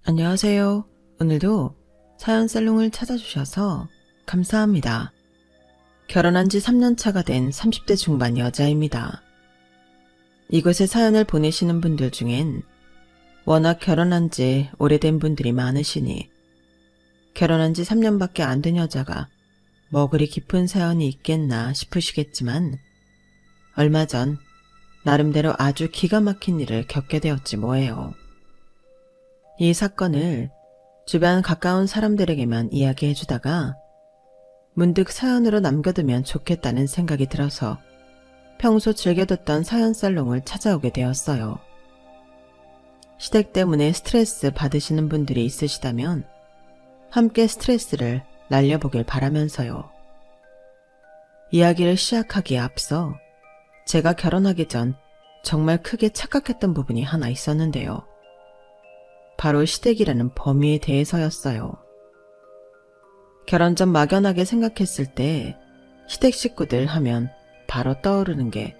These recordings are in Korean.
안녕하세요. 오늘도 사연 살롱을 찾아주셔서 감사합니다. 결혼한 지 3년 차가 된 30대 중반 여자입니다. 이곳에 사연을 보내시는 분들 중엔 워낙 결혼한 지 오래된 분들이 많으시니 결혼한 지 3년밖에 안 된 여자가 뭐 그리 깊은 사연이 있겠나 싶으시겠지만 얼마 전 나름대로 아주 기가 막힌 일을 겪게 되었지 뭐예요. 이 사건을 주변 가까운 사람들에게만 이야기해주다가 문득 사연으로 남겨두면 좋겠다는 생각이 들어서 평소 즐겨 듣던 사연 살롱을 찾아오게 되었어요. 시댁 때문에 스트레스 받으시는 분들이 있으시다면 함께 스트레스를 날려보길 바라면서요. 이야기를 시작하기에 앞서 제가 결혼하기 전 정말 크게 착각했던 부분이 하나 있었는데요. 바로 시댁이라는 범위에 대해서였어요. 결혼 전 막연하게 생각했을 때 시댁 식구들 하면 바로 떠오르는 게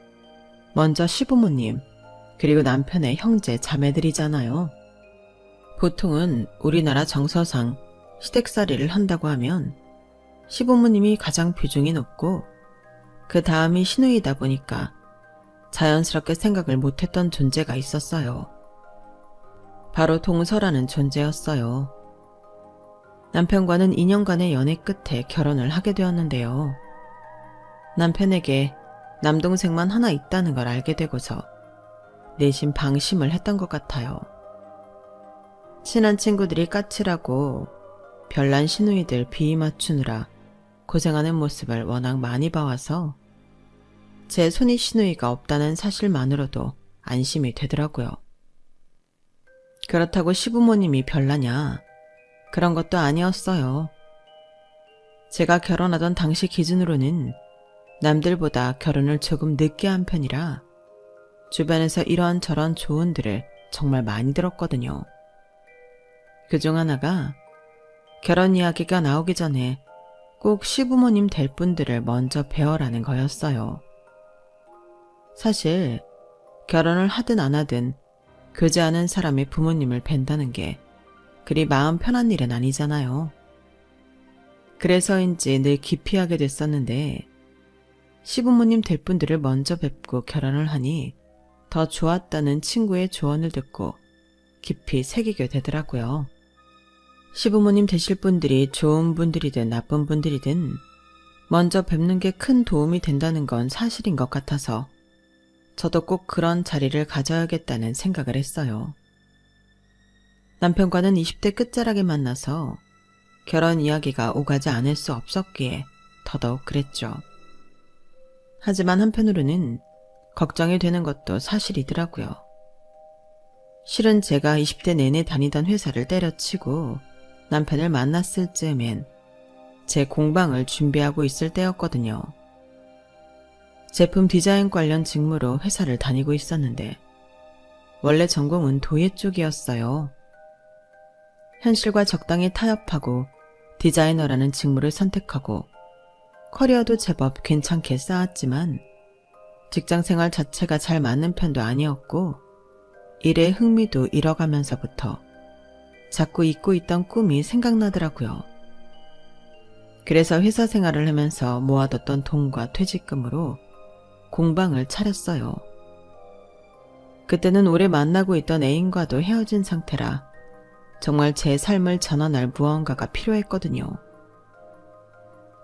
먼저 시부모님 그리고 남편의 형제 자매들이잖아요. 보통은 우리나라 정서상 시댁살이를 한다고 하면 시부모님이 가장 비중이 높고 그 다음이 시누이다 보니까 자연스럽게 생각을 못했던 존재가 있었어요. 바로 동서라는 존재였어요. 남편과는 2년간의 연애 끝에 결혼을 하게 되었는데요. 남편에게 남동생만 하나 있다는 걸 알게 되고서 내심 방심을 했던 것 같아요. 친한 친구들이 까칠하고 별난 시누이들 비위 맞추느라 고생하는 모습을 워낙 많이 봐와서 제 손이 시누이가 없다는 사실만으로도 안심이 되더라고요. 그렇다고 시부모님이 별나냐? 그런 것도 아니었어요. 제가 결혼하던 당시 기준으로는 남들보다 결혼을 조금 늦게 한 편이라 주변에서 이런저런 조언들을 정말 많이 들었거든요. 그중 하나가 결혼 이야기가 나오기 전에 꼭 시부모님 될 분들을 먼저 배워라는 거였어요. 사실 결혼을 하든 안 하든 교제하는 사람의 부모님을 뵌다는 게 그리 마음 편한 일은 아니잖아요. 그래서인지 늘 기피하게 됐었는데 시부모님 될 분들을 먼저 뵙고 결혼을 하니 더 좋았다는 친구의 조언을 듣고 깊이 새기게 되더라고요. 시부모님 되실 분들이 좋은 분들이든 나쁜 분들이든 먼저 뵙는 게 큰 도움이 된다는 건 사실인 것 같아서 저도 꼭 그런 자리를 가져야겠다는 생각을 했어요. 남편과는 20대 끝자락에 만나서 결혼 이야기가 오가지 않을 수 없었기에 더더욱 그랬죠. 하지만 한편으로는 걱정이 되는 것도 사실이더라고요. 실은 제가 20대 내내 다니던 회사를 때려치고 남편을 만났을 즈음엔 제 공방을 준비하고 있을 때였거든요. 제품 디자인 관련 직무로 회사를 다니고 있었는데 원래 전공은 도예 쪽이었어요. 현실과 적당히 타협하고 디자이너라는 직무를 선택하고 커리어도 제법 괜찮게 쌓았지만 직장생활 자체가 잘 맞는 편도 아니었고 일에 흥미도 잃어가면서부터 자꾸 잊고 있던 꿈이 생각나더라고요. 그래서 회사 생활을 하면서 모아뒀던 돈과 퇴직금으로 공방을 차렸어요. 그때는 오래 만나고 있던 애인과도 헤어진 상태라 정말 제 삶을 전환할 무언가가 필요했거든요.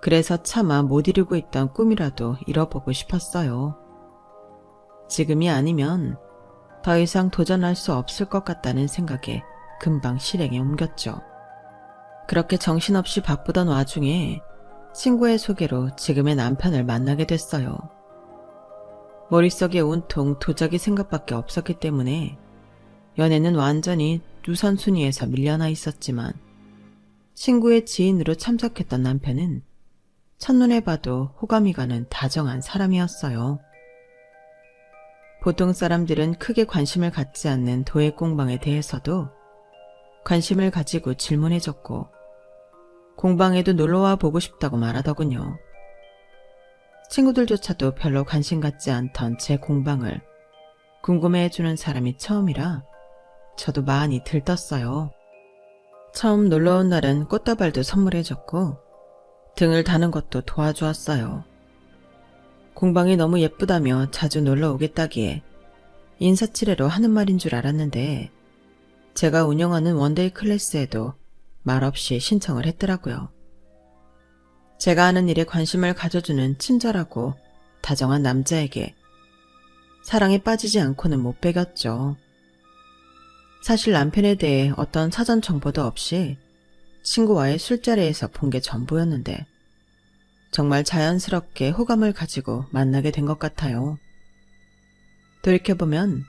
그래서 차마 못 이루고 있던 꿈이라도 이뤄보고 싶었어요. 지금이 아니면 더 이상 도전할 수 없을 것 같다는 생각에 금방 실행에 옮겼죠. 그렇게 정신없이 바쁘던 와중에 친구의 소개로 지금의 남편을 만나게 됐어요. 머릿속에 온통 도자기 생각밖에 없었기 때문에 연애는 완전히 우선순위에서 밀려나 있었지만 친구의 지인으로 참석했던 남편은 첫눈에 봐도 호감이 가는 다정한 사람이었어요. 보통 사람들은 크게 관심을 갖지 않는 도예 공방에 대해서도 관심을 가지고 질문해줬고 공방에도 놀러와 보고 싶다고 말하더군요. 친구들조차도 별로 관심 갖지 않던 제 공방을 궁금해해주는 사람이 처음이라 저도 많이 들떴어요. 처음 놀러온 날은 꽃다발도 선물해줬고 등을 다는 것도 도와주었어요. 공방이 너무 예쁘다며 자주 놀러 오겠다기에 인사치레로 하는 말인 줄 알았는데 제가 운영하는 원데이 클래스에도 말없이 신청을 했더라고요. 제가 하는 일에 관심을 가져주는 친절하고 다정한 남자에게 사랑에 빠지지 않고는 못 배겼죠. 사실 남편에 대해 어떤 사전 정보도 없이 친구와의 술자리에서 본 게 전부였는데 정말 자연스럽게 호감을 가지고 만나게 된 것 같아요. 돌이켜보면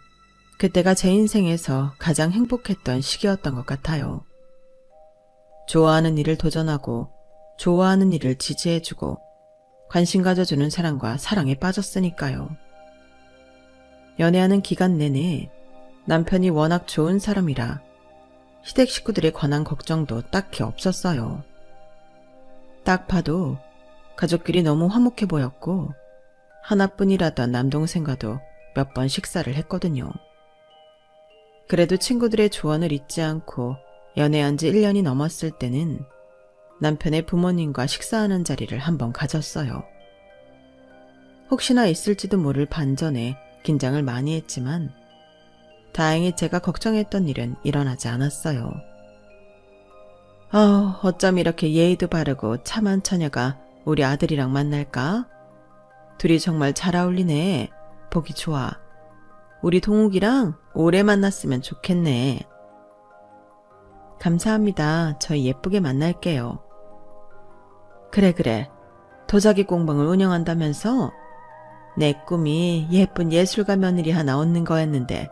그때가 제 인생에서 가장 행복했던 시기였던 것 같아요. 좋아하는 일을 도전하고 좋아하는 일을 지지해주고 관심 가져주는 사람과 사랑에 빠졌으니까요. 연애하는 기간 내내 남편이 워낙 좋은 사람이라 시댁 식구들에 관한 걱정도 딱히 없었어요. 딱 봐도 가족끼리 너무 화목해 보였고 하나뿐이라던 남동생과도 몇 번 식사를 했거든요. 그래도 친구들의 조언을 잊지 않고 연애한 지 1년이 넘었을 때는 남편의 부모님과 식사하는 자리를 한번 가졌어요. 혹시나 있을지도 모를 반전에 긴장을 많이 했지만 다행히 제가 걱정했던 일은 일어나지 않았어요. 어쩜 이렇게 예의도 바르고 참한 처녀가 우리 아들이랑 만날까? 둘이 정말 잘 어울리네. 보기 좋아. 우리 동욱이랑 오래 만났으면 좋겠네. 감사합니다. 저희 예쁘게 만날게요. 그래. 도자기 공방을 운영한다면서? 내 꿈이 예쁜 예술가 며느리 하나 얻는 거였는데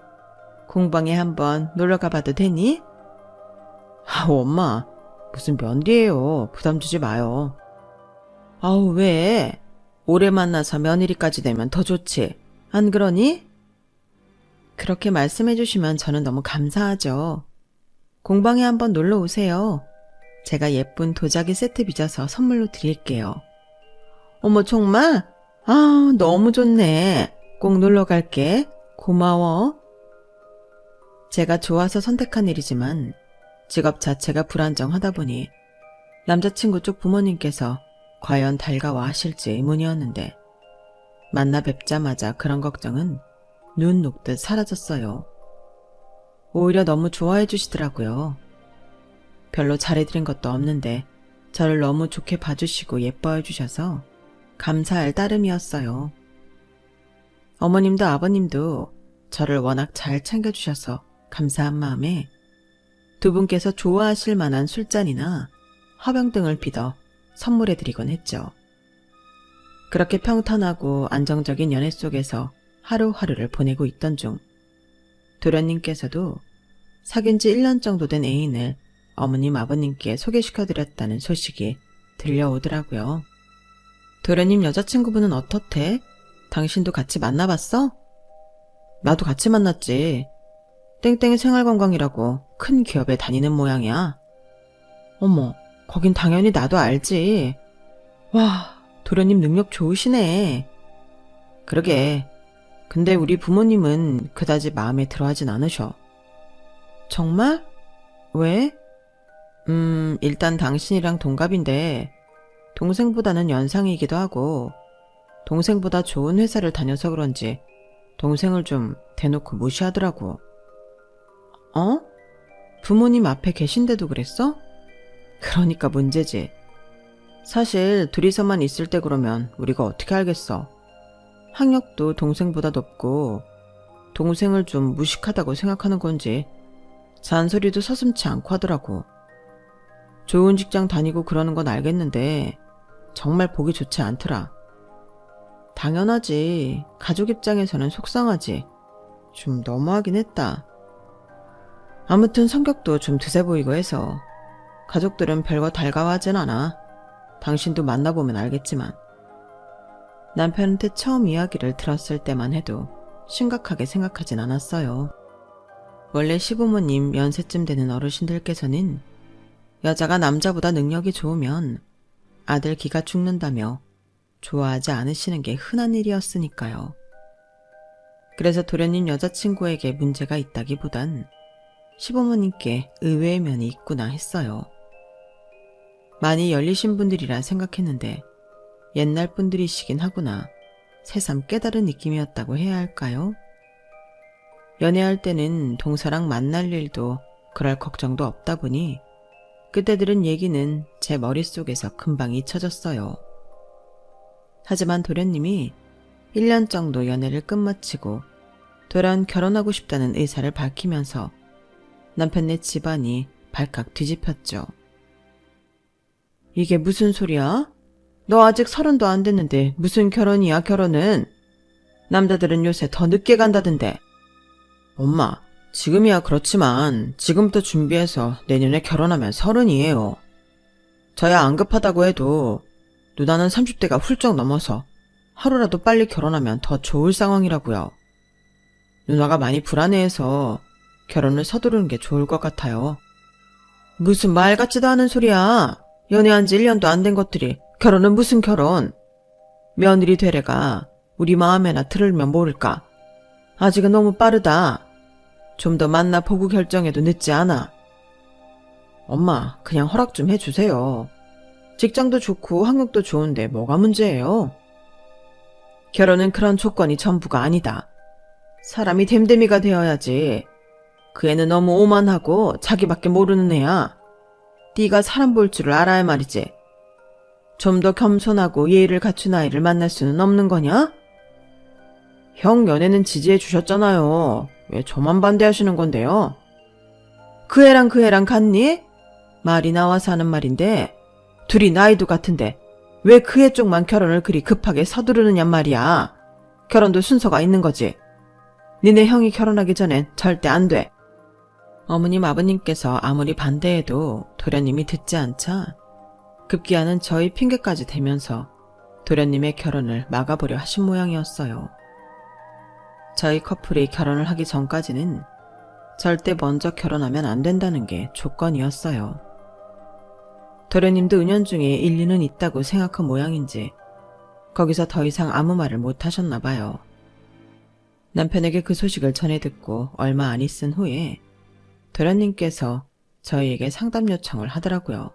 공방에 한번 놀러 가봐도 되니? 엄마, 무슨 며느리예요. 부담 주지 마요. 왜? 오래 만나서 며느리까지 되면 더 좋지. 안 그러니? 그렇게 말씀해 주시면 저는 너무 감사하죠. 공방에 한번 놀러 오세요. 제가 예쁜 도자기 세트 빚어서 선물로 드릴게요. 어머, 정말? 너무 좋네. 꼭 놀러 갈게. 고마워. 제가 좋아서 선택한 일이지만 직업 자체가 불안정하다 보니 남자친구 쪽 부모님께서 과연 달가워 하실지 의문이었는데 만나 뵙자마자 그런 걱정은 눈 녹듯 사라졌어요. 오히려 너무 좋아해 주시더라고요. 별로 잘해드린 것도 없는데 저를 너무 좋게 봐주시고 예뻐해 주셔서 감사할 따름이었어요. 어머님도 아버님도 저를 워낙 잘 챙겨주셔서 감사한 마음에 두 분께서 좋아하실 만한 술잔이나 화병 등을 빚어 선물해드리곤 했죠. 그렇게 평탄하고 안정적인 연애 속에서 하루하루를 보내고 있던 중 도련님께서도 사귄 지 1년 정도 된 애인을 어머님 아버님께 소개시켜드렸다는 소식이 들려오더라고요. 도련님 여자친구분은 어떻대? 당신도 같이 만나봤어? 나도 같이 만났지. 땡땡이 생활관광이라고 큰 기업에 다니는 모양이야. 어머, 거긴 당연히 나도 알지. 와, 도련님 능력 좋으시네. 그러게. 근데 우리 부모님은 그다지 마음에 들어하진 않으셔. 정말? 왜? 일단 당신이랑 동갑인데 동생보다는 연상이기도 하고 동생보다 좋은 회사를 다녀서 그런지 동생을 좀 대놓고 무시하더라고. 부모님 앞에 계신데도 그랬어? 그러니까 문제지. 사실 둘이서만 있을 때 그러면 우리가 어떻게 알겠어. 학력도 동생보다 높고 동생을 좀 무식하다고 생각하는 건지 잔소리도 서슴지 않고 하더라고. 좋은 직장 다니고 그러는 건 알겠는데 정말 보기 좋지 않더라. 당연하지. 가족 입장에서는 속상하지. 좀 너무하긴 했다. 아무튼 성격도 좀 드세 보이고 해서 가족들은 별거 달가워하진 않아. 당신도 만나보면 알겠지만. 남편한테 처음 이야기를 들었을 때만 해도 심각하게 생각하진 않았어요. 원래 시부모님 연세쯤 되는 어르신들께서는 여자가 남자보다 능력이 좋으면 아들 기가 죽는다며 좋아하지 않으시는 게 흔한 일이었으니까요. 그래서 도련님 여자친구에게 문제가 있다기보단 시부모님께 의외의 면이 있구나 했어요. 많이 열리신 분들이라 생각했는데 옛날 분들이시긴 하구나. 새삼 깨달은 느낌이었다고 해야 할까요? 연애할 때는 동서랑 만날 일도 그럴 걱정도 없다 보니 그때 들은 얘기는 제 머릿속에서 금방 잊혀졌어요. 하지만 도련님이 1년 정도 연애를 끝마치고 돌아온 결혼하고 싶다는 의사를 밝히면서 남편네 집안이 발칵 뒤집혔죠. 이게 무슨 소리야? 너 아직 30도 안 됐는데 무슨 결혼이야 결혼은? 남자들은 요새 더 늦게 간다던데. 엄마, 지금이야 그렇지만 지금부터 준비해서 내년에 결혼하면 30이에요. 저야 안 급하다고 해도 누나는 30대가 훌쩍 넘어서 하루라도 빨리 결혼하면 더 좋을 상황이라고요. 누나가 많이 불안해해서 결혼을 서두르는 게 좋을 것 같아요. 무슨 말 같지도 않은 소리야. 연애한 지 1년도 안 된 것들이 결혼은 무슨 결혼. 며느리 되래가 우리 마음에나 들으면 모를까. 아직은 너무 빠르다. 좀 더 만나보고 결정해도 늦지 않아. 엄마, 그냥 허락 좀 해주세요. 직장도 좋고 학력도 좋은데 뭐가 문제예요? 결혼은 그런 조건이 전부가 아니다. 사람이 됨됨이가 되어야지. 그 애는 너무 오만하고 자기밖에 모르는 애야. 네가 사람 볼 줄을 알아야 말이지. 좀 더 겸손하고 예의를 갖춘 아이를 만날 수는 없는 거냐? 형 연애는 지지해 주셨잖아요. 왜 저만 반대하시는 건데요? 그 애랑 같니? 말이 나와서 하는 말인데 둘이 나이도 같은데 왜 그 애 쪽만 결혼을 그리 급하게 서두르느냔 말이야. 결혼도 순서가 있는 거지. 니네 형이 결혼하기 전엔 절대 안 돼. 어머님 아버님께서 아무리 반대해도 도련님이 듣지 않자 급기야는 저희 핑계까지 대면서 도련님의 결혼을 막아보려 하신 모양이었어요. 저희 커플이 결혼을 하기 전까지는 절대 먼저 결혼하면 안 된다는 게 조건이었어요. 도련님도 은연중에 일리는 있다고 생각한 모양인지 거기서 더 이상 아무 말을 못 하셨나 봐요. 남편에게 그 소식을 전해 듣고 얼마 안 있은 후에 도련님께서 저희에게 상담 요청을 하더라고요.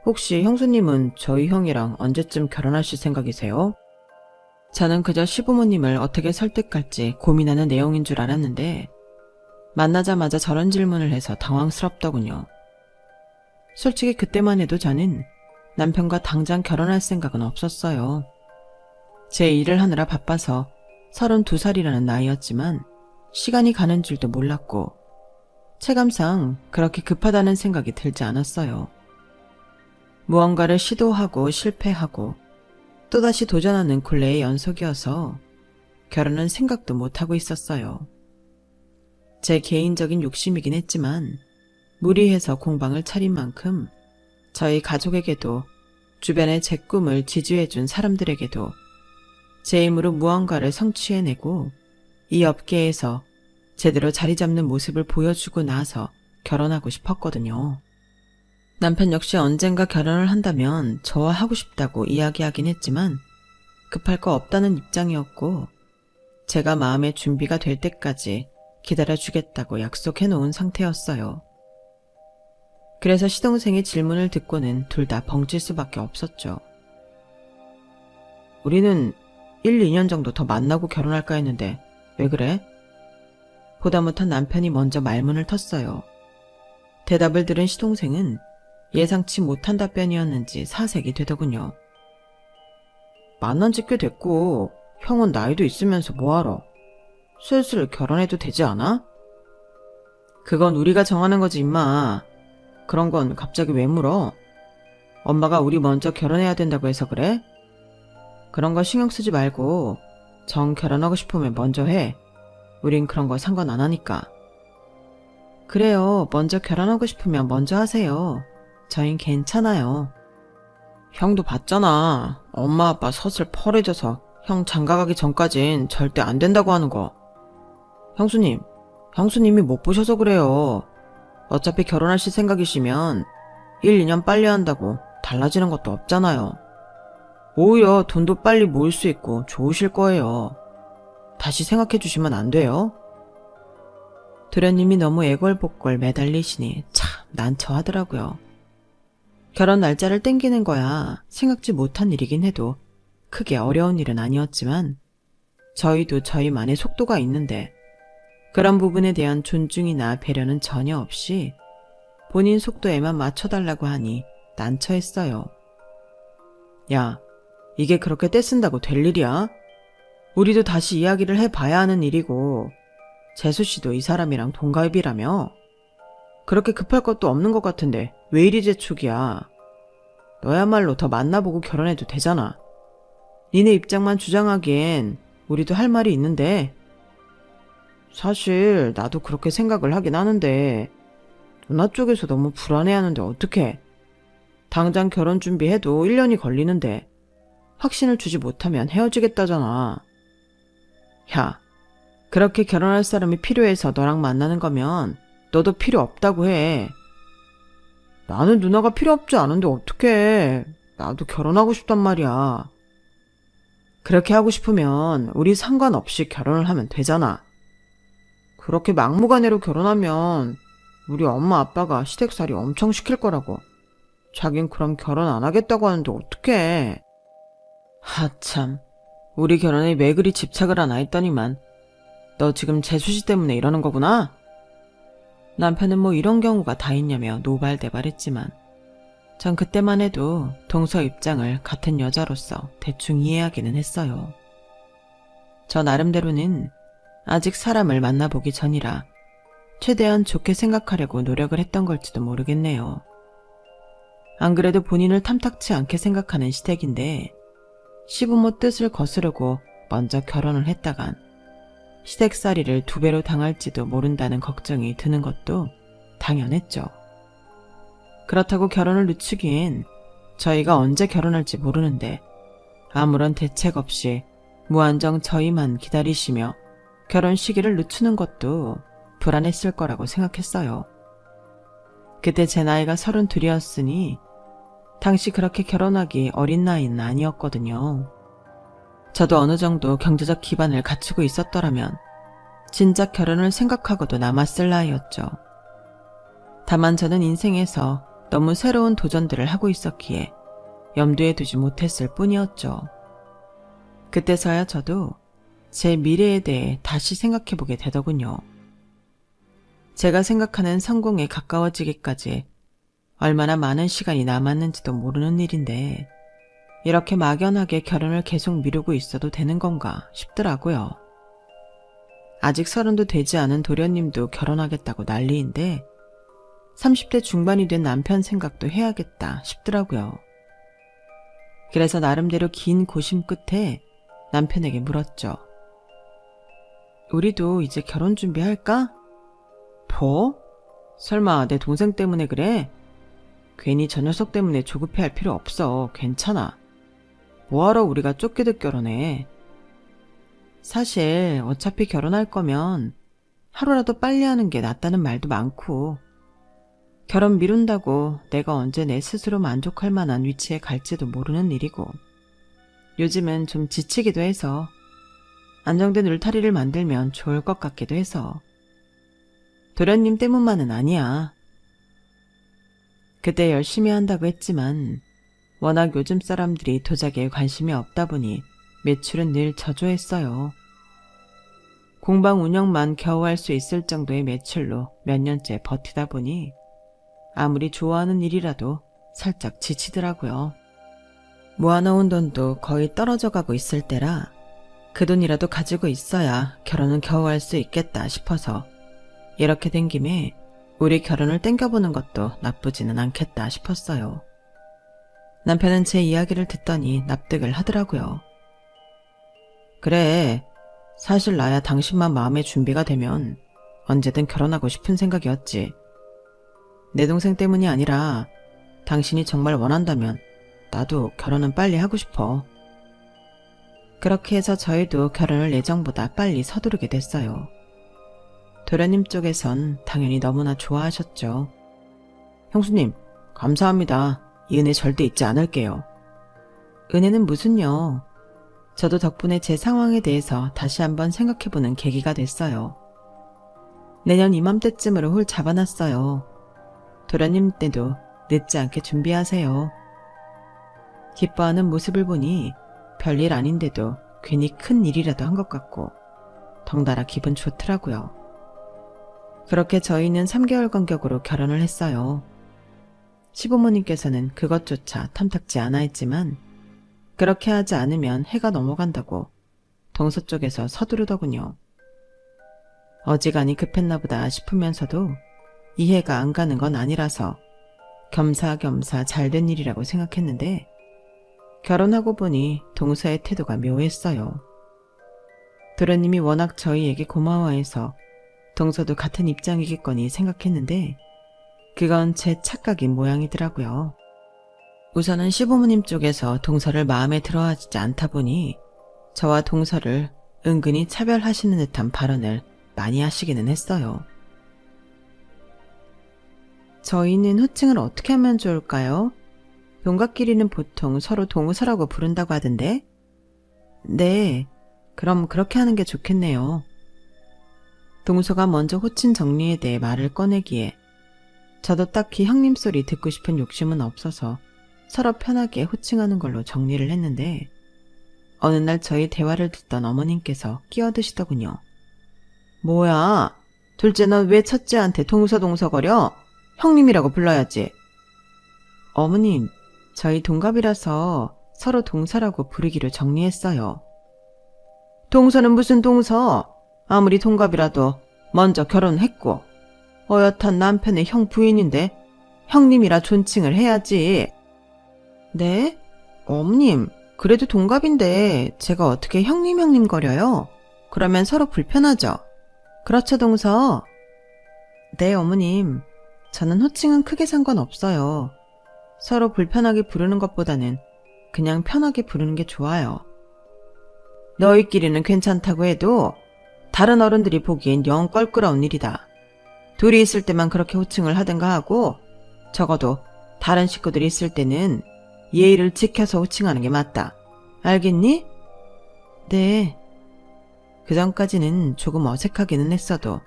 혹시 형수님은 저희 형이랑 언제쯤 결혼하실 생각이세요? 저는 그저 시부모님을 어떻게 설득할지 고민하는 내용인 줄 알았는데 만나자마자 저런 질문을 해서 당황스럽더군요. 솔직히 그때만 해도 저는 남편과 당장 결혼할 생각은 없었어요. 제 일을 하느라 바빠서 32살이라는 나이였지만 시간이 가는 줄도 몰랐고 체감상 그렇게 급하다는 생각이 들지 않았어요. 무언가를 시도하고 실패하고 또다시 도전하는 굴레의 연속이어서 결혼은 생각도 못하고 있었어요. 제 개인적인 욕심이긴 했지만 무리해서 공방을 차린 만큼 저희 가족에게도 주변의 제 꿈을 지지해준 사람들에게도 제 힘으로 무언가를 성취해내고 이 업계에서 제대로 자리 잡는 모습을 보여주고 나서 결혼하고 싶었거든요. 남편 역시 언젠가 결혼을 한다면 저와 하고 싶다고 이야기하긴 했지만 급할 거 없다는 입장이었고 제가 마음의 준비가 될 때까지 기다려주겠다고 약속해 놓은 상태였어요. 그래서 시동생의 질문을 듣고는 둘 다 벙찔 수밖에 없었죠. 우리는 1, 2년 정도 더 만나고 결혼할까 했는데 왜 그래? 보다 못한 남편이 먼저 말문을 텄어요. 대답을 들은 시동생은 예상치 못한 답변이었는지 사색이 되더군요. 만난 지 꽤 됐고 형은 나이도 있으면서 뭐하러? 슬슬 결혼해도 되지 않아? 그건 우리가 정하는 거지 임마. 그런 건 갑자기 왜 물어? 엄마가 우리 먼저 결혼해야 된다고 해서 그래? 그런 거 신경 쓰지 말고 정 결혼하고 싶으면 먼저 해. 우린 그런 거 상관 안 하니까. 그래요. 먼저 결혼하고 싶으면 먼저 하세요. 저흰 괜찮아요. 형도 봤잖아. 엄마 아빠 서슬 펄해져서 형 장가가기 전까진 절대 안 된다고 하는 거. 형수님이 못 보셔서 그래요. 어차피 결혼하실 생각이시면 1, 2년 빨리 한다고 달라지는 것도 없잖아요. 오히려 돈도 빨리 모을 수 있고 좋으실 거예요. 다시 생각해 주시면 안 돼요? 도련님이 너무 애걸복걸 매달리시니 참 난처하더라고요. 결혼 날짜를 땡기는 거야 생각지 못한 일이긴 해도 크게 어려운 일은 아니었지만 저희도 저희만의 속도가 있는데 그런 부분에 대한 존중이나 배려는 전혀 없이 본인 속도에만 맞춰달라고 하니 난처했어요. 야, 이게 그렇게 떼쓴다고 될 일이야? 우리도 다시 이야기를 해봐야 하는 일이고 재수씨도 이 사람이랑 동갑이라며? 그렇게 급할 것도 없는 것 같은데 왜 이리 재촉이야? 너야말로 더 만나보고 결혼해도 되잖아. 니네 입장만 주장하기엔 우리도 할 말이 있는데. 사실 나도 그렇게 생각을 하긴 하는데 누나 쪽에서 너무 불안해하는데 어떡해. 당장 결혼 준비해도 1년이 걸리는데 확신을 주지 못하면 헤어지겠다잖아. 야, 그렇게 결혼할 사람이 필요해서 너랑 만나는 거면 너도 필요 없다고 해. 나는 누나가 필요 없지 않은데 어떡해. 나도 결혼하고 싶단 말이야. 그렇게 하고 싶으면 우리 상관없이 결혼을 하면 되잖아. 그렇게 막무가내로 결혼하면 우리 엄마 아빠가 시댁살이 엄청 시킬 거라고. 자긴 그럼 결혼 안 하겠다고 하는데 어떡해. 하참, 우리 결혼에 왜 그리 집착을 하나 했더니만 너 지금 재수씨 때문에 이러는 거구나? 남편은 뭐 이런 경우가 다 있냐며 노발대발했지만 전 그때만 해도 동서 입장을 같은 여자로서 대충 이해하기는 했어요. 저 나름대로는 아직 사람을 만나보기 전이라 최대한 좋게 생각하려고 노력을 했던 걸지도 모르겠네요. 안 그래도 본인을 탐탁치 않게 생각하는 시댁인데 시부모 뜻을 거스르고 먼저 결혼을 했다간 시댁살이를 2배로 당할지도 모른다는 걱정이 드는 것도 당연했죠. 그렇다고 결혼을 늦추기엔 저희가 언제 결혼할지 모르는데 아무런 대책 없이 무한정 저희만 기다리시며 결혼 시기를 늦추는 것도 불안했을 거라고 생각했어요. 그때 제 나이가 32이었으니 당시 그렇게 결혼하기 어린 나이는 아니었거든요. 저도 어느 정도 경제적 기반을 갖추고 있었더라면 진작 결혼을 생각하고도 남았을 나이였죠. 다만 저는 인생에서 너무 새로운 도전들을 하고 있었기에 염두에 두지 못했을 뿐이었죠. 그때서야 저도 제 미래에 대해 다시 생각해보게 되더군요. 제가 생각하는 성공에 가까워지기까지 얼마나 많은 시간이 남았는지도 모르는 일인데 이렇게 막연하게 결혼을 계속 미루고 있어도 되는 건가 싶더라고요. 아직 30도 되지 않은 도련님도 결혼하겠다고 난리인데 30대 중반이 된 남편 생각도 해야겠다 싶더라고요. 그래서 나름대로 긴 고심 끝에 남편에게 물었죠. 우리도 이제 결혼 준비할까? 뭐? 설마 내 동생 때문에 그래? 괜히 저 녀석 때문에 조급해할 필요 없어. 괜찮아. 뭐하러 우리가 쫓기듯 결혼해. 사실 어차피 결혼할 거면 하루라도 빨리 하는 게 낫다는 말도 많고 결혼 미룬다고 내가 언제 내 스스로 만족할 만한 위치에 갈지도 모르는 일이고 요즘은 좀 지치기도 해서 안정된 울타리를 만들면 좋을 것 같기도 해서 도련님 때문만은 아니야. 그때 열심히 한다고 했지만 워낙 요즘 사람들이 도자기에 관심이 없다 보니 매출은 늘 저조했어요. 공방 운영만 겨우 할 수 있을 정도의 매출로 몇 년째 버티다 보니 아무리 좋아하는 일이라도 살짝 지치더라고요. 모아놓은 돈도 거의 떨어져 가고 있을 때라 그 돈이라도 가지고 있어야 결혼은 겨우 할 수 있겠다 싶어서 이렇게 된 김에 우리 결혼을 땡겨보는 것도 나쁘지는 않겠다 싶었어요. 남편은 제 이야기를 듣더니 납득을 하더라고요. 그래, 사실 나야 당신만 마음의 준비가 되면 언제든 결혼하고 싶은 생각이었지. 내 동생 때문이 아니라 당신이 정말 원한다면 나도 결혼은 빨리 하고 싶어. 그렇게 해서 저희도 결혼을 예정보다 빨리 서두르게 됐어요. 도련님 쪽에선 당연히 너무나 좋아하셨죠. 형수님, 감사합니다. 이 은혜 절대 잊지 않을게요. 은혜는 무슨요. 저도 덕분에 제 상황에 대해서 다시 한번 생각해보는 계기가 됐어요. 내년 이맘때쯤으로 홀 잡아놨어요. 도련님 때도 늦지 않게 준비하세요. 기뻐하는 모습을 보니 별일 아닌데도 괜히 큰 일이라도 한 것 같고 덩달아 기분 좋더라고요. 그렇게 저희는 3개월 간격으로 결혼을 했어요. 시부모님께서는 그것조차 탐탁지 않아 했지만 그렇게 하지 않으면 해가 넘어간다고 동서쪽에서 서두르더군요. 어지간히 급했나 보다 싶으면서도 이해가 안 가는 건 아니라서 겸사겸사 잘된 일이라고 생각했는데 결혼하고 보니 동서의 태도가 묘했어요. 도련님이 워낙 저희에게 고마워해서 동서도 같은 입장이겠거니 생각했는데 그건 제 착각인 모양이더라고요. 우선은 시부모님 쪽에서 동서를 마음에 들어하지 않다 보니 저와 동서를 은근히 차별하시는 듯한 발언을 많이 하시기는 했어요. 저희는 호칭을 어떻게 하면 좋을까요? 동갑끼리는 보통 서로 동서라고 부른다고 하던데? 네, 그럼 그렇게 하는 게 좋겠네요. 동서가 먼저 호칭 정리에 대해 말을 꺼내기에 저도 딱히 형님 소리 듣고 싶은 욕심은 없어서 서로 편하게 호칭하는 걸로 정리를 했는데 어느 날 저희 대화를 듣던 어머님께서 끼어드시더군요. 뭐야, 둘째 넌 왜 첫째한테 동서동서거려? 형님이라고 불러야지. 어머님, 저희 동갑이라서 서로 동서라고 부르기로 정리했어요. 동서는 무슨 동서? 아무리 동갑이라도 먼저 결혼했고 어엿한 남편의 형 부인인데 형님이라 존칭을 해야지. 네? 어머님, 그래도 동갑인데 제가 어떻게 형님 거려요? 그러면 서로 불편하죠? 그렇죠, 동서? 네, 어머님. 저는 호칭은 크게 상관없어요. 서로 불편하게 부르는 것보다는 그냥 편하게 부르는 게 좋아요. 너희끼리는 괜찮다고 해도 다른 어른들이 보기엔 영 껄끄러운 일이다. 둘이 있을 때만 그렇게 호칭을 하든가 하고 적어도 다른 식구들이 있을 때는 예의를 지켜서 호칭하는 게 맞다. 알겠니? 네. 그전까지는 조금 어색하기는 했어도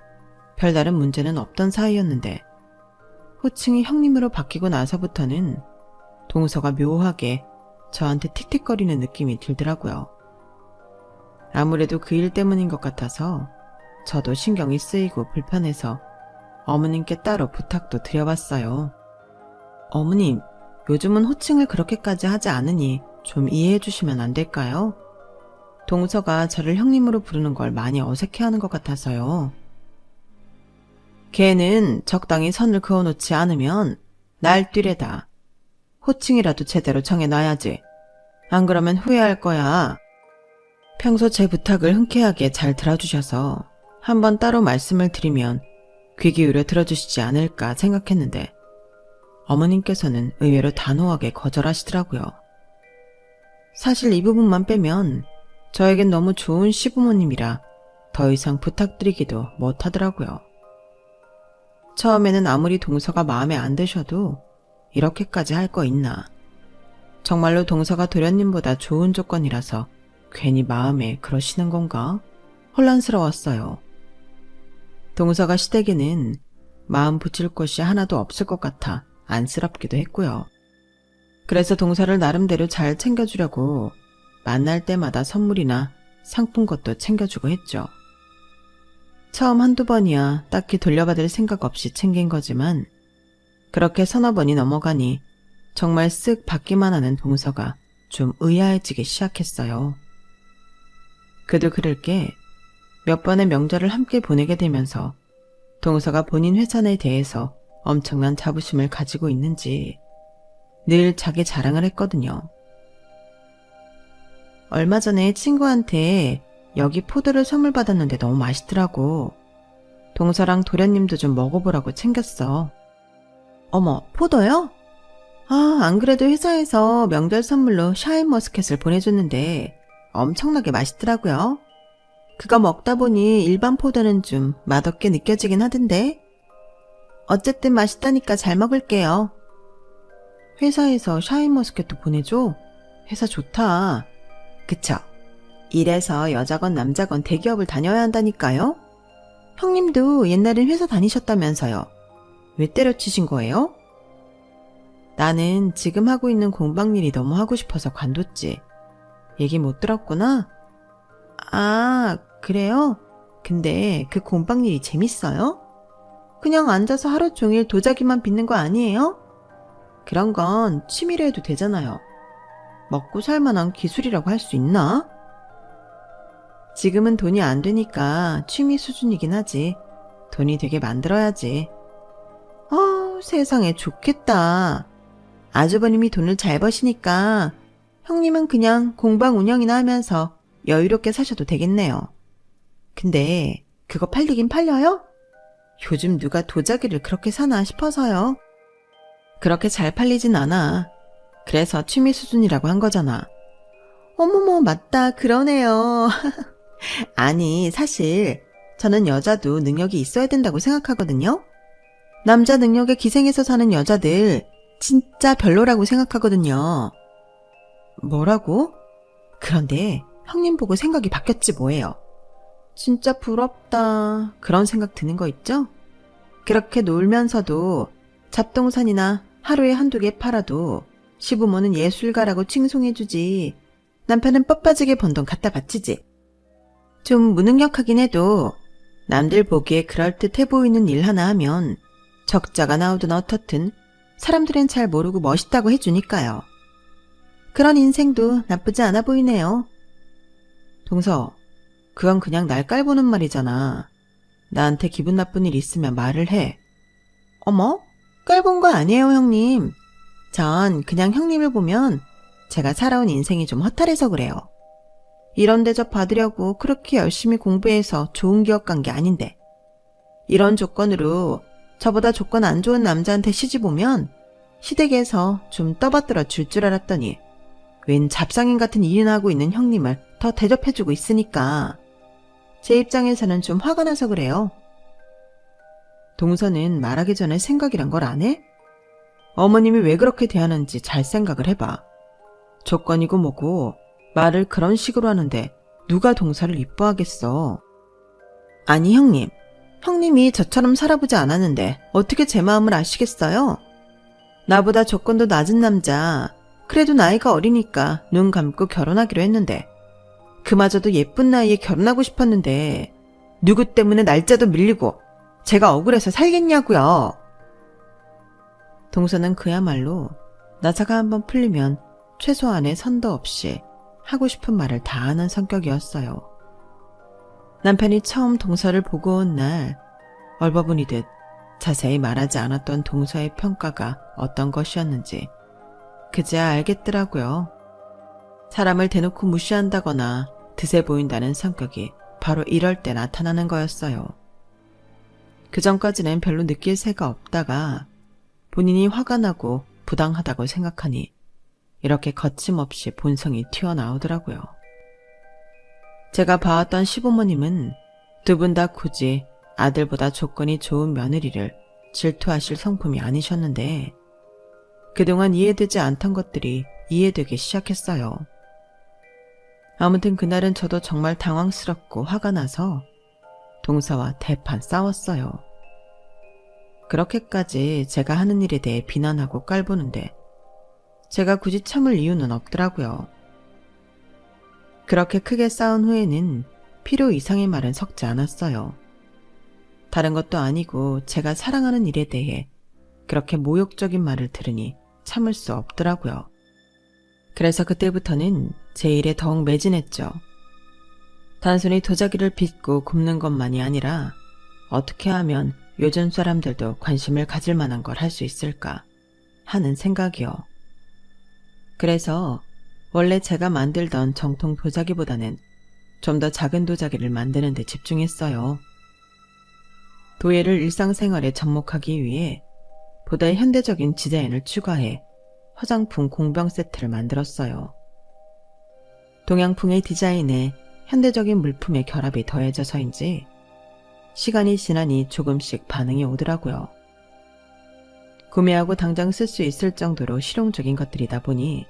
별다른 문제는 없던 사이였는데 호칭이 형님으로 바뀌고 나서부터는 동서가 묘하게 저한테 틱틱거리는 느낌이 들더라고요. 아무래도 그 일 때문인 것 같아서 저도 신경이 쓰이고 불편해서 어머님께 따로 부탁도 드려봤어요. 어머님, 요즘은 호칭을 그렇게까지 하지 않으니 좀 이해해 주시면 안 될까요? 동서가 저를 형님으로 부르는 걸 많이 어색해하는 것 같아서요. 걔는 적당히 선을 그어놓지 않으면 날뛰레다. 호칭이라도 제대로 정해놔야지. 안 그러면 후회할 거야. 평소 제 부탁을 흔쾌하게 잘 들어주셔서 한번 따로 말씀을 드리면 귀 기울여 들어주시지 않을까 생각했는데 어머님께서는 의외로 단호하게 거절하시더라고요. 사실 이 부분만 빼면 저에겐 너무 좋은 시부모님이라 더 이상 부탁드리기도 못하더라고요. 처음에는 아무리 동서가 마음에 안 드셔도 이렇게까지 할 거 있나. 정말로 동서가 도련님보다 좋은 조건이라서 괜히 마음에 그러시는 건가? 혼란스러웠어요. 동서가 시댁에는 마음 붙일 곳이 하나도 없을 것 같아 안쓰럽기도 했고요. 그래서 동서를 나름대로 잘 챙겨주려고 만날 때마다 선물이나 상품 것도 챙겨주고 했죠. 처음 한두 번이야 딱히 돌려받을 생각 없이 챙긴 거지만 그렇게 서너 번이 넘어가니 정말 쓱 받기만 하는 동서가 좀 의아해지기 시작했어요. 그도 그럴 게 몇 번의 명절을 함께 보내게 되면서 동서가 본인 회사에 대해서 엄청난 자부심을 가지고 있는지 늘 자기 자랑을 했거든요. 얼마 전에 친구한테 여기 포도를 선물 받았는데 너무 맛있더라고. 동서랑 도련님도 좀 먹어보라고 챙겼어. 어머, 포도요? 아, 안 그래도 회사에서 명절 선물로 샤인머스켓을 보내줬는데 엄청나게 맛있더라고요. 그거 먹다 보니 일반 포도는 좀 맛없게 느껴지긴 하던데. 어쨌든 맛있다니까 잘 먹을게요. 회사에서 샤인머스켓도 보내줘? 회사 좋다. 그쵸? 이래서 여자건 남자건 대기업을 다녀야 한다니까요? 형님도 옛날엔 회사 다니셨다면서요. 왜 때려치신 거예요? 나는 지금 하고 있는 공방일이 너무 하고 싶어서 관뒀지. 얘기 못 들었구나? 아, 그래요? 근데 그 공방일이 재밌어요? 그냥 앉아서 하루 종일 도자기만 빚는 거 아니에요? 그런 건 취미로 해도 되잖아요. 먹고 살 만한 기술이라고 할 수 있나? 지금은 돈이 안 되니까 취미 수준이긴 하지. 돈이 되게 만들어야지. 세상에 좋겠다. 아주버님이 돈을 잘 버시니까 형님은 그냥 공방 운영이나 하면서 여유롭게 사셔도 되겠네요. 근데 그거 팔리긴 팔려요? 요즘 누가 도자기를 그렇게 사나 싶어서요. 그렇게 잘 팔리진 않아. 그래서 취미 수준이라고 한 거잖아. 어머머, 맞다. 그러네요. 아니, 사실 저는 여자도 능력이 있어야 된다고 생각하거든요. 남자 능력에 기생해서 사는 여자들 진짜 별로라고 생각하거든요. 뭐라고? 그런데 형님 보고 생각이 바뀌었지 뭐예요. 진짜 부럽다. 그런 생각 드는 거 있죠? 그렇게 놀면서도 잡동산이나 하루에 한두 개 팔아도 시부모는 예술가라고 칭송해주지. 남편은 뻣빠지게 번 돈 갖다 바치지. 좀 무능력하긴 해도 남들 보기에 그럴듯해 보이는 일 하나 하면 적자가 나오든 어떻든 사람들은 잘 모르고 멋있다고 해주니까요. 그런 인생도 나쁘지 않아 보이네요. 동서, 그건 그냥 날 깔보는 말이잖아. 나한테 기분 나쁜 일 있으면 말을 해. 어머? 깔본 거 아니에요, 형님. 전 그냥 형님을 보면 제가 살아온 인생이 좀 허탈해서 그래요. 이런 대접 받으려고 그렇게 열심히 공부해서 좋은 기업 간 게 아닌데. 이런 조건으로 저보다 조건 안 좋은 남자한테 시집 오면 시댁에서 좀 떠받들어 줄 줄 알았더니 웬 잡상인 같은 일이나 하고 있는 형님을 더 대접해주고 있으니까 제 입장에서는 좀 화가 나서 그래요. 동서는 말하기 전에 생각이란 걸 안 해? 어머님이 왜 그렇게 대하는지 잘 생각을 해봐. 조건이고 뭐고 말을 그런 식으로 하는데 누가 동서를 이뻐하겠어. 아니 형님, 형님이 저처럼 살아보지 않았는데 어떻게 제 마음을 아시겠어요? 나보다 조건도 낮은 남자, 그래도 나이가 어리니까 눈 감고 결혼하기로 했는데 그마저도 예쁜 나이에 결혼하고 싶었는데 누구 때문에 날짜도 밀리고 제가 억울해서 살겠냐고요. 동서는 그야말로 나사가 한번 풀리면 최소한의 선도 없이 하고 싶은 말을 다 하는 성격이었어요. 남편이 처음 동서를 보고 온 날 얼버무리듯 자세히 말하지 않았던 동서의 평가가 어떤 것이었는지 그제야 알겠더라고요. 사람을 대놓고 무시한다거나 드세 보인다는 성격이 바로 이럴 때 나타나는 거였어요. 그전까지는 별로 느낄 새가 없다가 본인이 화가 나고 부당하다고 생각하니 이렇게 거침없이 본성이 튀어나오더라고요. 제가 봐왔던 시부모님은 두 분 다 굳이 아들보다 조건이 좋은 며느리를 질투하실 성품이 아니셨는데 그동안 이해되지 않던 것들이 이해되기 시작했어요. 아무튼 그날은 저도 정말 당황스럽고 화가 나서 동서와 대판 싸웠어요. 그렇게까지 제가 하는 일에 대해 비난하고 깔보는데 제가 굳이 참을 이유는 없더라고요. 그렇게 크게 싸운 후에는 필요 이상의 말은 섞지 않았어요. 다른 것도 아니고 제가 사랑하는 일에 대해 그렇게 모욕적인 말을 들으니 참을 수 없더라고요. 그래서 그때부터는 제 일에 더욱 매진했죠. 단순히 도자기를 빚고 굽는 것만이 아니라 어떻게 하면 요즘 사람들도 관심을 가질 만한 걸 할 수 있을까 하는 생각이요. 그래서 원래 제가 만들던 정통 도자기보다는 좀 더 작은 도자기를 만드는 데 집중했어요. 도예를 일상생활에 접목하기 위해 보다 현대적인 디자인을 추가해 화장품 공병 세트를 만들었어요. 동양풍의 디자인에 현대적인 물품의 결합이 더해져서인지 시간이 지나니 조금씩 반응이 오더라고요. 구매하고 당장 쓸 수 있을 정도로 실용적인 것들이다 보니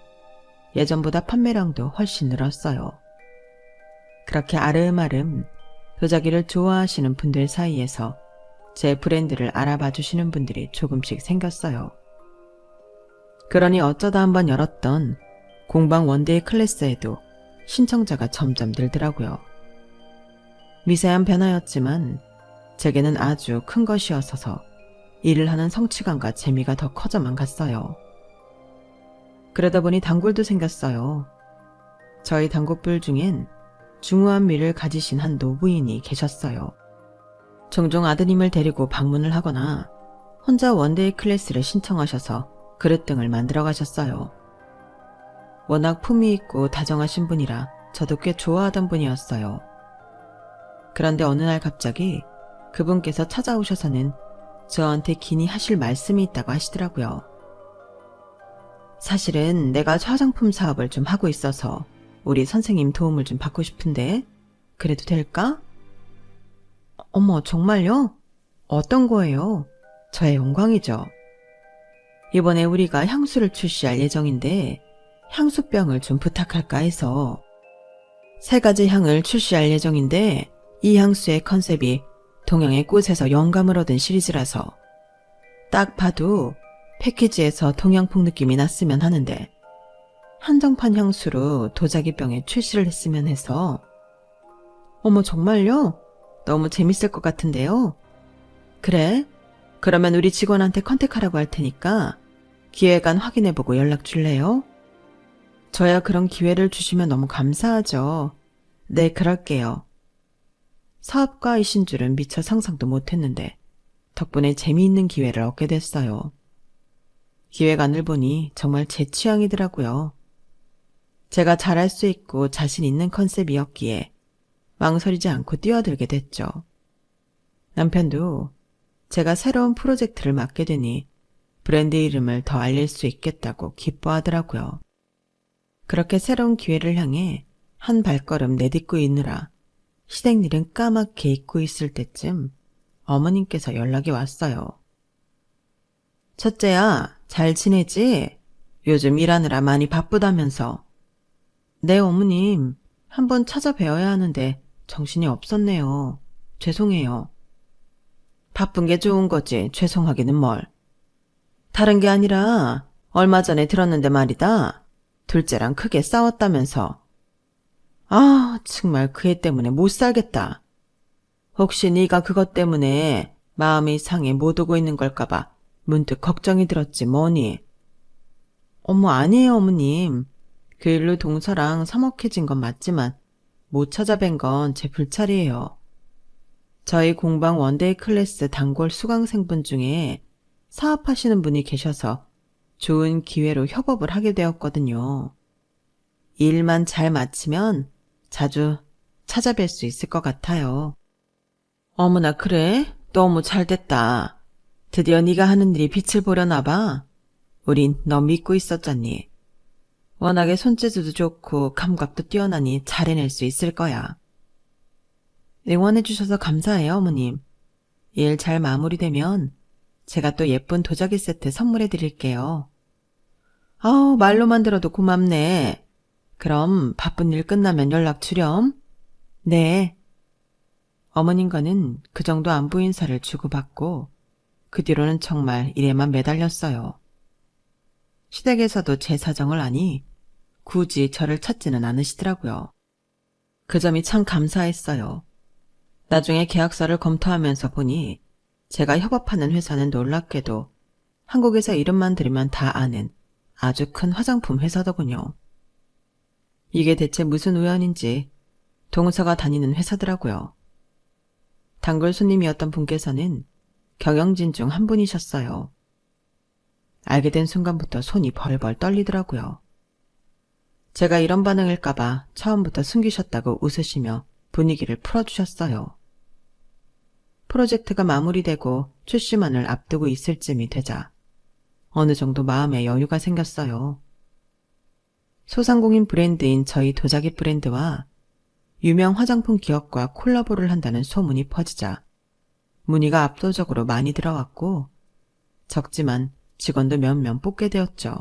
예전보다 판매량도 훨씬 늘었어요. 그렇게 아름아름 도자기를 좋아하시는 분들 사이에서 제 브랜드를 알아봐 주시는 분들이 조금씩 생겼어요. 그러니 어쩌다 한번 열었던 공방 원데이 클래스에도 신청자가 점점 늘더라고요. 미세한 변화였지만 제게는 아주 큰 것이었어서 일을 하는 성취감과 재미가 더 커져만 갔어요. 그러다 보니 단골도 생겼어요. 저희 단골들 중엔 중후한 미를 가지신 한 노부인이 계셨어요. 종종 아드님을 데리고 방문을 하거나 혼자 원데이 클래스를 신청하셔서 그릇 등을 만들어 가셨어요. 워낙 품위 있고 다정하신 분이라 저도 꽤 좋아하던 분이었어요. 그런데 어느 날 갑자기 그분께서 찾아오셔서는 저한테 긴히 하실 말씀이 있다고 하시더라고요. 사실은 내가 화장품 사업을 좀 하고 있어서 우리 선생님 도움을 좀 받고 싶은데 그래도 될까? 어머, 정말요? 어떤 거예요? 저의 영광이죠. 이번에 우리가 향수를 출시할 예정인데 향수병을 좀 부탁할까 해서 3가지 향을 출시할 예정인데 이 향수의 컨셉이 동양의 꽃에서 영감을 얻은 시리즈라서 딱 봐도 패키지에서 동양풍 느낌이 났으면 하는데 한정판 향수로 도자기병에 출시를 했으면 해서. 어머, 정말요? 너무 재밌을 것 같은데요? 그래? 그러면 우리 직원한테 컨택하라고 할 테니까 기획안 확인해보고 연락 줄래요? 저야 그런 기회를 주시면 너무 감사하죠. 네, 그럴게요. 사업가이신 줄은 미처 상상도 못했는데 덕분에 재미있는 기회를 얻게 됐어요. 기획안을 보니 정말 제 취향이더라고요. 제가 잘할 수 있고 자신 있는 컨셉이었기에 망설이지 않고 뛰어들게 됐죠. 남편도 제가 새로운 프로젝트를 맡게 되니 브랜드 이름을 더 알릴 수 있겠다고 기뻐하더라고요. 그렇게 새로운 기회를 향해 한 발걸음 내딛고 있느라 시댁일은 까맣게 잊고 있을 때쯤 어머님께서 연락이 왔어요. 첫째야, 잘 지내지? 요즘 일하느라 많이 바쁘다면서. 네, 어머님. 한번 찾아뵈어야 하는데 정신이 없었네요. 죄송해요. 바쁜 게 좋은 거지, 죄송하기는 뭘. 다른 게 아니라 얼마 전에 들었는데 말이다. 둘째랑 크게 싸웠다면서. 아, 정말 그 애 때문에 못 살겠다. 혹시 네가 그것 때문에 마음이 상해 못 오고 있는 걸까봐 문득 걱정이 들었지 뭐니. 어머, 아니에요, 어머님. 그 일로 동서랑 서먹해진 건 맞지만 못 찾아뵌 건 제 불찰이에요. 저희 공방 원데이 클래스 단골 수강생분 중에 사업하시는 분이 계셔서 좋은 기회로 협업을 하게 되었거든요. 일만 잘 마치면 자주 찾아뵐 수 있을 것 같아요. 어머나, 그래? 너무 잘됐다. 드디어 네가 하는 일이 빛을 보려나 봐. 우린 너 믿고 있었잖니. 워낙에 손재주도 좋고 감각도 뛰어나니 잘 해낼 수 있을 거야. 응원해 주셔서 감사해요, 어머님. 일 잘 마무리되면 제가 또 예쁜 도자기 세트 선물해 드릴게요. 아우, 말로만 들어도 고맙네. 그럼 바쁜 일 끝나면 연락 주렴. 네. 어머님과는 그 정도 안부 인사를 주고받고 그 뒤로는 정말 일에만 매달렸어요. 시댁에서도 제 사정을 아니 굳이 저를 찾지는 않으시더라고요. 그 점이 참 감사했어요. 나중에 계약서를 검토하면서 보니 제가 협업하는 회사는 놀랍게도 한국에서 이름만 들으면 다 아는 아주 큰 화장품 회사더군요. 이게 대체 무슨 우연인지 동서가 다니는 회사더라고요. 단골 손님이었던 분께서는 경영진 중 한 분이셨어요. 알게 된 순간부터 손이 벌벌 떨리더라고요. 제가 이런 반응일까봐 처음부터 숨기셨다고 웃으시며 분위기를 풀어주셨어요. 프로젝트가 마무리되고 출시만을 앞두고 있을 쯤이 되자 어느 정도 마음에 여유가 생겼어요. 소상공인 브랜드인 저희 도자기 브랜드와 유명 화장품 기업과 콜라보를 한다는 소문이 퍼지자 문의가 압도적으로 많이 들어왔고 적지만 직원도 몇몇 뽑게 되었죠.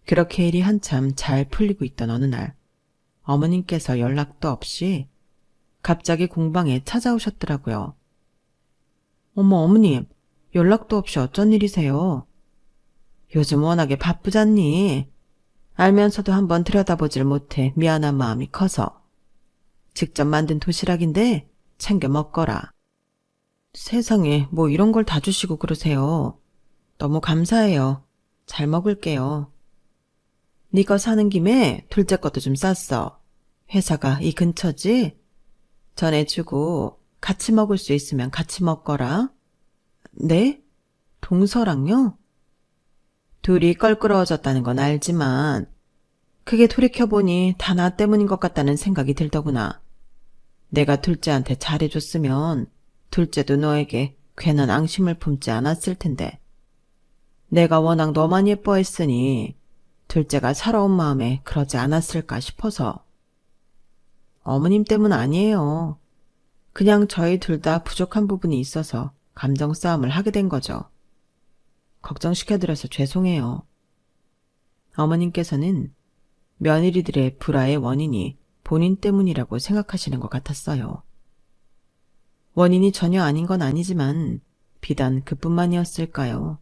그렇게 일이 한참 잘 풀리고 있던 어느 날 어머님께서 연락도 없이 갑자기 공방에 찾아오셨더라고요. 어머, 어머님, 연락도 없이 어쩐 일이세요? 요즘 워낙에 바쁘잖니. 알면서도 한번 들여다보질 못해 미안한 마음이 커서. 직접 만든 도시락인데 챙겨 먹거라. 세상에, 뭐 이런 걸 다 주시고 그러세요. 너무 감사해요. 잘 먹을게요. 네 거 사는 김에 둘째 것도 좀 쌌어. 회사가 이 근처지? 전해주고 같이 먹을 수 있으면 같이 먹거라. 네? 동서랑요? 둘이 껄끄러워졌다는 건 알지만 그게 돌이켜보니 다 나 때문인 것 같다는 생각이 들더구나. 내가 둘째한테 잘해줬으면 둘째도 너에게 괜한 앙심을 품지 않았을 텐데. 내가 워낙 너만 예뻐했으니 둘째가 살아온 마음에 그러지 않았을까 싶어서. 어머님 때문 아니에요. 그냥 저희 둘 다 부족한 부분이 있어서 감정 싸움을 하게 된 거죠. 걱정시켜드려서 죄송해요. 어머님께서는 며느리들의 불화의 원인이 본인 때문이라고 생각하시는 것 같았어요. 원인이 전혀 아닌 건 아니지만 비단 그뿐만이었을까요?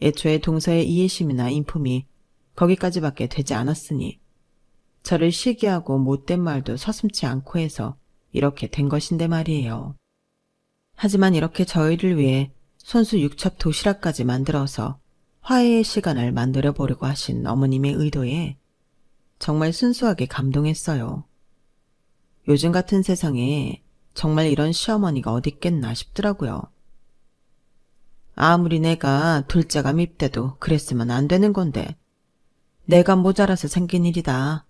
애초에 동서의 이해심이나 인품이 거기까지밖에 되지 않았으니 저를 시기하고 못된 말도 서슴지 않고 해서 이렇게 된 것인데 말이에요. 하지만 이렇게 저희를 위해 손수 육첩 도시락까지 만들어서 화해의 시간을 만들어 보려고 하신 어머님의 의도에 정말 순수하게 감동했어요. 요즘 같은 세상에 정말 이런 시어머니가 어딨겠나 싶더라고요. 아무리 내가 둘째가 밉대도 그랬으면 안 되는 건데 내가 모자라서 생긴 일이다.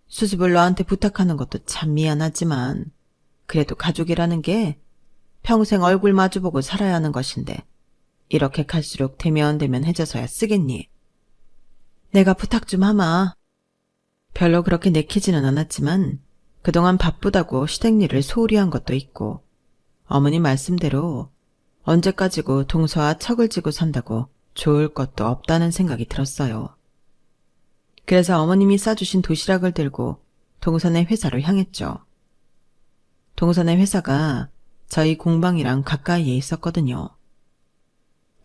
수습을 너한테 부탁하는 것도 참 미안하지만 그래도 가족이라는 게 평생 얼굴 마주보고 살아야 하는 것인데 이렇게 갈수록 대면대면해져서야 쓰겠니? 내가 부탁 좀 하마. 별로 그렇게 내키지는 않았지만 그동안 바쁘다고 시댁일을 소홀히 한 것도 있고 어머니 말씀대로 언제까지고 동서와 척을 지고 산다고 좋을 것도 없다는 생각이 들었어요. 그래서 어머님이 싸주신 도시락을 들고 동선의 회사로 향했죠. 동선의 회사가 저희 공방이랑 가까이에 있었거든요.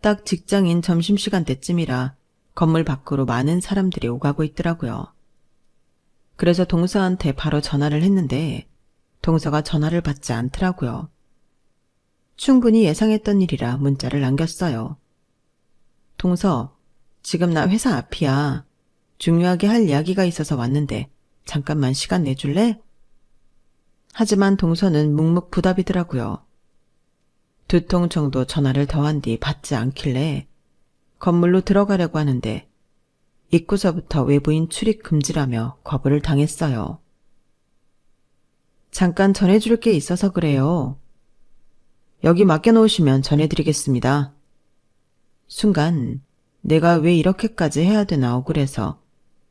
딱 직장인 점심시간 때쯤이라 건물 밖으로 많은 사람들이 오가고 있더라고요. 그래서 동서한테 바로 전화를 했는데 동서가 전화를 받지 않더라고요. 충분히 예상했던 일이라 문자를 남겼어요. 동서, 지금 나 회사 앞이야. 중요하게 할 이야기가 있어서 왔는데 잠깐만 시간 내줄래? 하지만 동서는 묵묵부답이더라고요. 2통 정도 전화를 더한 뒤 받지 않길래 건물로 들어가려고 하는데 입구서부터 외부인 출입 금지라며 거부를 당했어요. 잠깐 전해줄 게 있어서 그래요. 여기 맡겨놓으시면 전해드리겠습니다. 순간 내가 왜 이렇게까지 해야 되나 억울해서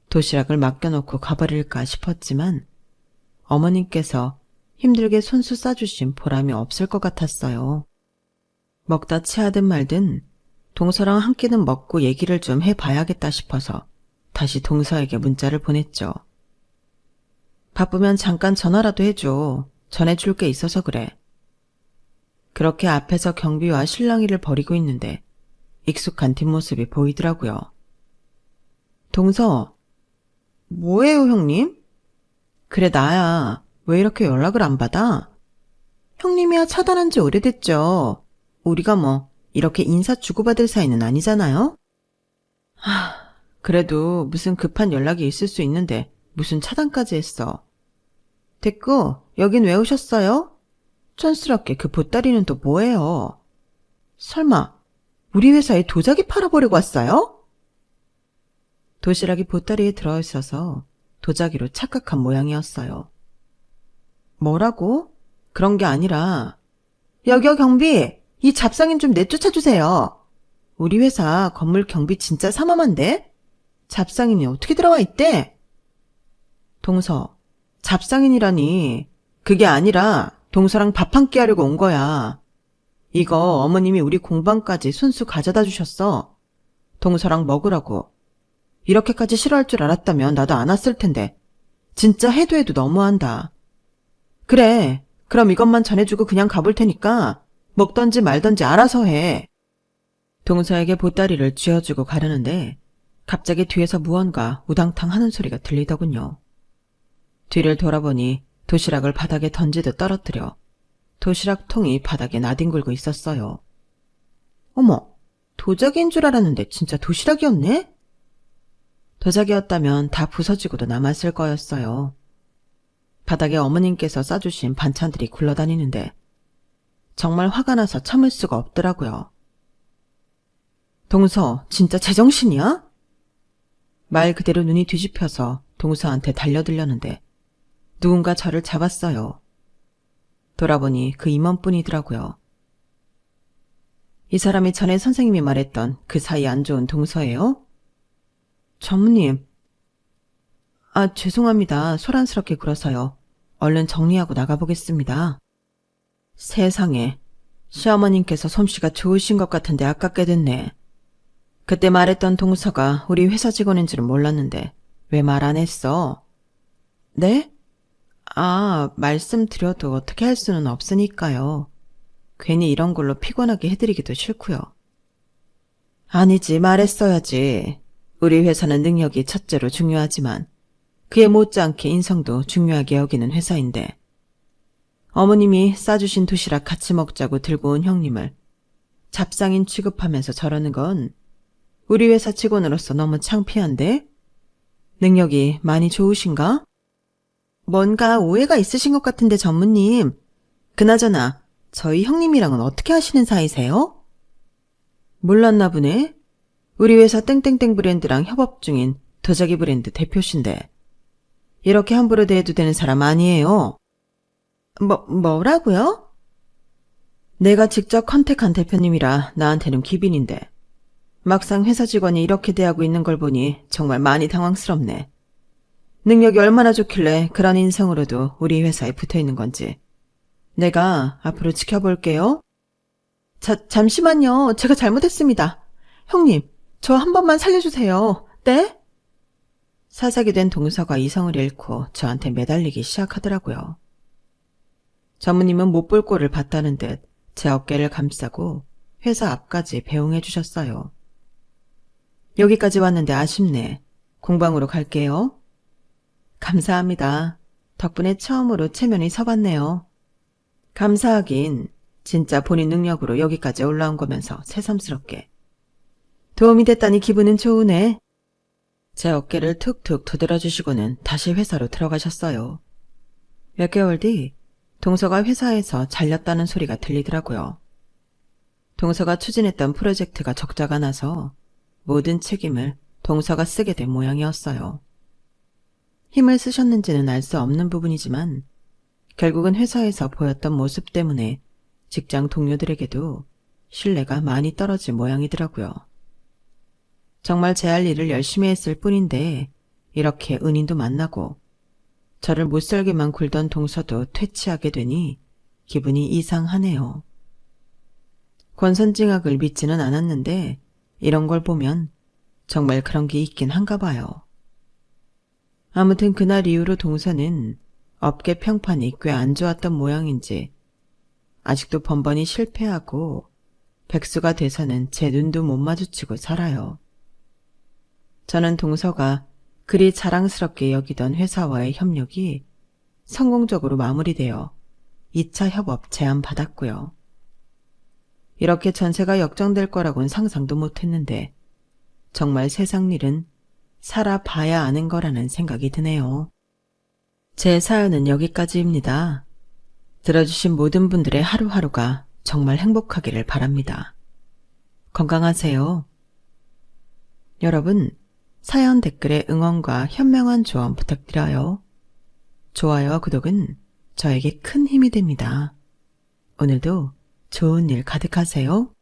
도시락을 맡겨놓고 가버릴까 싶었지만 어머님께서 힘들게 손수 싸주신 보람이 없을 것 같았어요. 먹다 체하든 말든 동서랑 한 끼는 먹고 얘기를 좀 해봐야겠다 싶어서 다시 동서에게 문자를 보냈죠. 바쁘면 잠깐 전화라도 해줘. 전해줄 게 있어서 그래. 그렇게 앞에서 경비와 실랑이를 벌이고 있는데 익숙한 뒷모습이 보이더라고요. 동서, 뭐예요 형님? 그래 나야. 왜 이렇게 연락을 안 받아? 형님이야 차단한 지 오래됐죠. 우리가 뭐 이렇게 인사 주고받을 사이는 아니잖아요? 그래도 무슨 급한 연락이 있을 수 있는데 무슨 차단까지 했어. 됐고 여긴 왜 오셨어요? 촌스럽게 그 보따리는 또 뭐예요? 설마 우리 회사에 도자기 팔아보려고 왔어요? 도시락이 보따리에 들어있어서 도자기로 착각한 모양이었어요. 뭐라고? 그런 게 아니라 여기요 경비! 이 잡상인 좀 내쫓아주세요. 우리 회사 건물 경비 진짜 삼엄한데? 잡상인이 어떻게 들어와 있대? 동서, 잡상인이라니. 그게 아니라 동서랑 밥 한 끼 하려고 온 거야. 이거 어머님이 우리 공방까지 순수 가져다 주셨어. 동서랑 먹으라고. 이렇게까지 싫어할 줄 알았다면 나도 안 왔을 텐데. 진짜 해도 너무한다. 그래, 그럼 이것만 전해주고 그냥 가볼 테니까 먹던지 말던지 알아서 해. 동서에게 보따리를 쥐어주고 가려는데 갑자기 뒤에서 무언가 우당탕 하는 소리가 들리더군요. 뒤를 돌아보니 도시락을 바닥에 던지듯 떨어뜨려 도시락 통이 바닥에 나뒹굴고 있었어요. 어머, 도자기인 줄 알았는데 진짜 도시락이었네? 도자기였다면 다 부서지고도 남았을 거였어요. 바닥에 어머님께서 싸주신 반찬들이 굴러다니는데 정말 화가 나서 참을 수가 없더라고요. 동서, 진짜 제정신이야? 말 그대로 눈이 뒤집혀서 동서한테 달려들려는데 누군가 저를 잡았어요. 돌아보니 그 임원뿐이더라고요. 이 사람이 전에 선생님이 말했던 그 사이 안 좋은 동서예요? 전무님. 아, 죄송합니다. 소란스럽게 굴어서요. 얼른 정리하고 나가보겠습니다. 세상에, 시어머님께서 솜씨가 좋으신 것 같은데 아깝게 됐네. 그때 말했던 동서가 우리 회사 직원인 줄은 몰랐는데 왜 말 안 했어? 네? 아, 말씀드려도 어떻게 할 수는 없으니까요. 괜히 이런 걸로 피곤하게 해드리기도 싫고요. 아니지, 말했어야지. 우리 회사는 능력이 첫째로 중요하지만 그에 못지않게 인성도 중요하게 여기는 회사인데 어머님이 싸주신 도시락 같이 먹자고 들고 온 형님을 잡상인 취급하면서 저러는 건 우리 회사 직원으로서 너무 창피한데? 능력이 많이 좋으신가? 뭔가 오해가 있으신 것 같은데 전무님. 그나저나 저희 형님이랑은 어떻게 하시는 사이세요? 몰랐나 보네. 우리 회사 땡땡땡 브랜드랑 협업 중인 도자기 브랜드 대표신데 이렇게 함부로 대해도 되는 사람 아니에요. 뭐라고요? 내가 직접 컨택한 대표님이라 나한테는 기빈인데 막상 회사 직원이 이렇게 대하고 있는 걸 보니 정말 많이 당황스럽네. 능력이 얼마나 좋길래 그런 인성으로도 우리 회사에 붙어있는 건지. 내가 앞으로 지켜볼게요. 잠시만요. 제가 잘못했습니다. 형님, 저 한 번만 살려주세요. 네? 사사기 된 동서가 이성을 잃고 저한테 매달리기 시작하더라고요. 전무님은 못 볼 꼴을 봤다는 듯 제 어깨를 감싸고 회사 앞까지 배웅해 주셨어요. 여기까지 왔는데 아쉽네. 공방으로 갈게요. 감사합니다. 덕분에 처음으로 체면이 서봤네요. 감사하긴 진짜 본인 능력으로 여기까지 올라온 거면서 새삼스럽게. 도움이 됐다니 기분은 좋으네. 제 어깨를 툭툭 두드려주시고는 다시 회사로 들어가셨어요. 몇 개월 뒤 동서가 회사에서 잘렸다는 소리가 들리더라고요. 동서가 추진했던 프로젝트가 적자가 나서 모든 책임을 동서가 쓰게 된 모양이었어요. 힘을 쓰셨는지는 알 수 없는 부분이지만 결국은 회사에서 보였던 모습 때문에 직장 동료들에게도 신뢰가 많이 떨어진 모양이더라고요. 정말 제 할 일을 열심히 했을 뿐인데 이렇게 은인도 만나고 저를 못살게만 굴던 동서도 퇴치하게 되니 기분이 이상하네요. 권선징악을 믿지는 않았는데 이런 걸 보면 정말 그런 게 있긴 한가 봐요. 아무튼 그날 이후로 동서는 업계 평판이 꽤 안 좋았던 모양인지 아직도 번번이 실패하고 백수가 돼서는 제 눈도 못 마주치고 살아요. 저는 동서가 그리 자랑스럽게 여기던 회사와의 협력이 성공적으로 마무리되어 2차 협업 제안 받았고요. 이렇게 전세가 역전될 거라고는 상상도 못했는데 정말 세상 일은 살아봐야 아는 거라는 생각이 드네요. 제 사연은 여기까지입니다. 들어주신 모든 분들의 하루하루가 정말 행복하기를 바랍니다. 건강하세요. 여러분, 사연 댓글에 응원과 현명한 조언 부탁드려요. 좋아요와 구독은 저에게 큰 힘이 됩니다. 오늘도 좋은 일 가득하세요.